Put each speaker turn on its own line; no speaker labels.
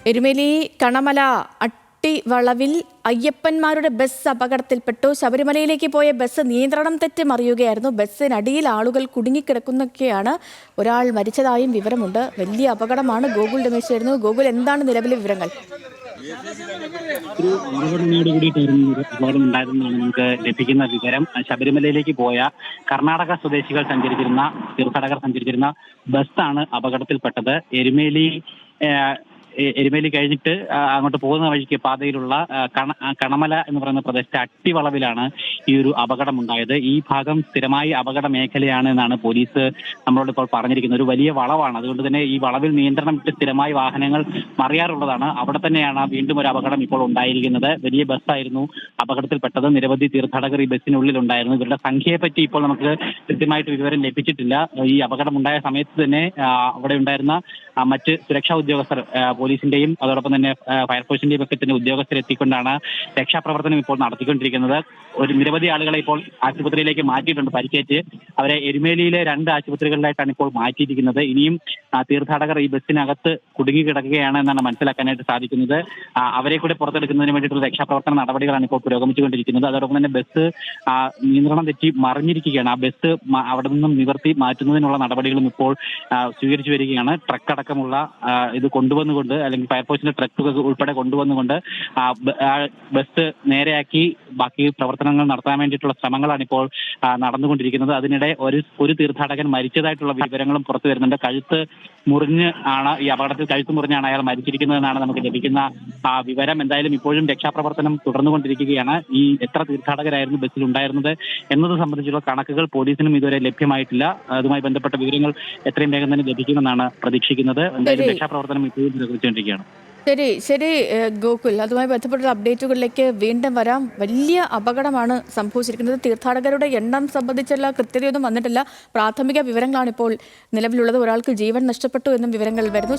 Erumeli Kanamala അട്ടിവളവിൽ അയ്യപ്പന്മാരുടെ bus അപകടത്തിൽപ്പെട്ടു. ശബരിമലയിലേക്ക് പോയ bus നിയന്ത്രണം തെറ്റി മറിയുകയായിരുന്നു. ബസ്സിനടിയിൽ ആളുകൾ കുടുങ്ങിക്കിടക്കുന്നൊക്കെയാണ്. ഒരാൾ മരിച്ചതായും വിവരമുണ്ട്. വലിയ അപകടമാണ്. ഗോകുൽ രമേശ് ആയിരുന്നു. ഗോകുൽ, എന്താണ് നിലവിലെ വിവരങ്ങൾ?
ഒരു അപകടമുണ്ടായിരുന്നാണ് നമുക്ക് ലഭിക്കുന്ന വിവരം. ശബരിമലയിലേക്ക് പോയ കർണാടക സ്വദേശികൾ സഞ്ചരിച്ചിരുന്ന തീർത്ഥാടകർ സഞ്ചരിച്ചിരുന്ന ബസ്സാണ് അപകടത്തിൽപ്പെട്ടത്. എരുമേലി കഴിഞ്ഞിട്ട് അങ്ങോട്ട് പോകുന്ന വഴിക്ക് പാതയിലുള്ള കണമല എന്ന് പറയുന്ന പ്രദേശത്തെ അട്ടിവളവിലാണ് ഈ ഒരു അപകടം ഉണ്ടായത്. ഈ ഭാഗം സ്ഥിരമായി അപകട മേഖലയാണ് എന്നാണ് പോലീസ് നമ്മളോട് ഇപ്പോൾ പറഞ്ഞിരിക്കുന്നത്. ഒരു വലിയ വളവാണ്, അതുകൊണ്ട് തന്നെ ഈ വളവിൽ നിയന്ത്രണം വിട്ട് സ്ഥിരമായി വാഹനങ്ങൾ മറിയാറുള്ളതാണ്. അവിടെ തന്നെയാണ് വീണ്ടും ഒരു അപകടം ഇപ്പോൾ ഉണ്ടായിരിക്കുന്നത്. വലിയ ബസ്സായിരുന്നു അപകടത്തിൽപ്പെട്ടത്. നിരവധി തീർത്ഥാടകർ ഈ ബസ്സിനുള്ളിൽ ഉണ്ടായിരുന്നു. ഇവരുടെ സംഖ്യയെ പറ്റി ഇപ്പോൾ നമുക്ക് കൃത്യമായിട്ട് വിവരം ലഭിച്ചിട്ടില്ല. ഈ അപകടം ഉണ്ടായ സമയത്ത് തന്നെ അവിടെ ഉണ്ടായിരുന്ന മറ്റ് സുരക്ഷാ ഉദ്യോഗസ്ഥർ, പോലീസിന്റെയും അതോടൊപ്പം തന്നെ ഫയർഫോഴ്സിന്റെയും ഒക്കെ തന്നെ ഉദ്യോഗസ്ഥർ എത്തിക്കൊണ്ടാണ് രക്ഷാപ്രവർത്തനം ഇപ്പോൾ നടത്തിക്കൊണ്ടിരിക്കുന്നത്. ഒരു നിരവധി ആളുകളെ ഇപ്പോൾ ആശുപത്രിയിലേക്ക് മാറ്റിയിട്ടുണ്ട് പരിക്കേറ്റ്. അവരെ എരുമേലിയിലെ 2 ആശുപത്രികളിലായിട്ടാണ് ഇപ്പോൾ മാറ്റിയിരിക്കുന്നത്. ഇനിയും തീർത്ഥാടകർ ഈ ബസ്സിനകത്ത് കുടുങ്ങിക്കിടക്കുകയാണ് എന്നാണ് മനസ്സിലാക്കാനായിട്ട് സാധിക്കുന്നത്. അവരെ കൂടെ പുറത്തെടുക്കുന്നതിന് വേണ്ടിയിട്ടുള്ള രക്ഷാപ്രവർത്തന നടപടികളാണ് ഇപ്പോൾ പുരോഗമിച്ചുകൊണ്ടിരിക്കുന്നത്. അതോടൊപ്പം തന്നെ ബസ് നിയന്ത്രണം തെറ്റി മറിഞ്ഞിരിക്കുകയാണ്. ആ ബസ് അവിടെ നിന്നും നിവർത്തി മാറ്റുന്നതിനുള്ള നടപടികളും ഇപ്പോൾ സ്വീകരിച്ചു വരികയാണ്. ട്രക്ക് അടക്കമുള്ള ഇത് കൊണ്ടുവന്നുകൊണ്ട്, അല്ലെങ്കിൽ ഫയർഫോഴ്സിന്റെ ട്രക്ക് ഉൾപ്പെടെ കൊണ്ടുവന്നുകൊണ്ട് ബസ് നേരെയാക്കി ബാക്കി പ്രവർത്തനങ്ങൾ നടത്താൻ വേണ്ടിയിട്ടുള്ള ശ്രമങ്ങളാണ് ഇപ്പോൾ നടന്നുകൊണ്ടിരിക്കുന്നത്. അതിനിടെ ഒരു തീർത്ഥാടകൻ മരിച്ചതായിട്ടുള്ള വിവരങ്ങളും പുറത്തു വരുന്നുണ്ട്. ഈ അപകടത്തിൽ കഴുത്ത് മുറിഞ്ഞാണ് അയാൾ മരിച്ചിരിക്കുന്നതെന്നാണ് നമുക്ക് ലഭിക്കുന്ന വിവരം. എന്തായാലും ഇപ്പോഴും രക്ഷാപ്രവർത്തനം തുടർന്നുകൊണ്ടിരിക്കുകയാണ്. ഈ എത്ര തീർത്ഥാടകരായിരുന്നു ബസ്സിൽ ഉണ്ടായിരുന്നത് എന്നത് സംബന്ധിച്ചുള്ള കണക്കുകൾ പോലീസിനും ഇതുവരെ ലഭ്യമായിട്ടില്ല. അതുമായി ബന്ധപ്പെട്ട വിവരങ്ങൾ എത്രയും വേഗം തന്നെ ലഭിക്കുമെന്നാണ് പ്രതീക്ഷിക്കുന്നത്. എന്തായാലും രക്ഷാപ്രവർത്തനം ഇപ്പോഴും പുരോഗമിച്ചുകൊണ്ടിരിക്കുകയാണ്.
ശരി ഗോകുൽ, അതുമായി ബന്ധപ്പെട്ട അപ്ഡേറ്റുകളിലേക്ക് വീണ്ടും വരാം. വലിയ അപകടമാണ് സംഭവിച്ചിരിക്കുന്നത്. തീർത്ഥാടകരുടെ എണ്ണം സംബന്ധിച്ചുള്ള കൃത്യതയൊന്നും വന്നിട്ടില്ല. പ്രാഥമിക വിവരങ്ങളാണ് ഇപ്പോൾ നിലവിലുള്ളത്. ഒരാൾക്ക് ജീവൻ നഷ്ടപ്പെട്ടു എന്നും വിവരങ്ങൾ വരുന്നു.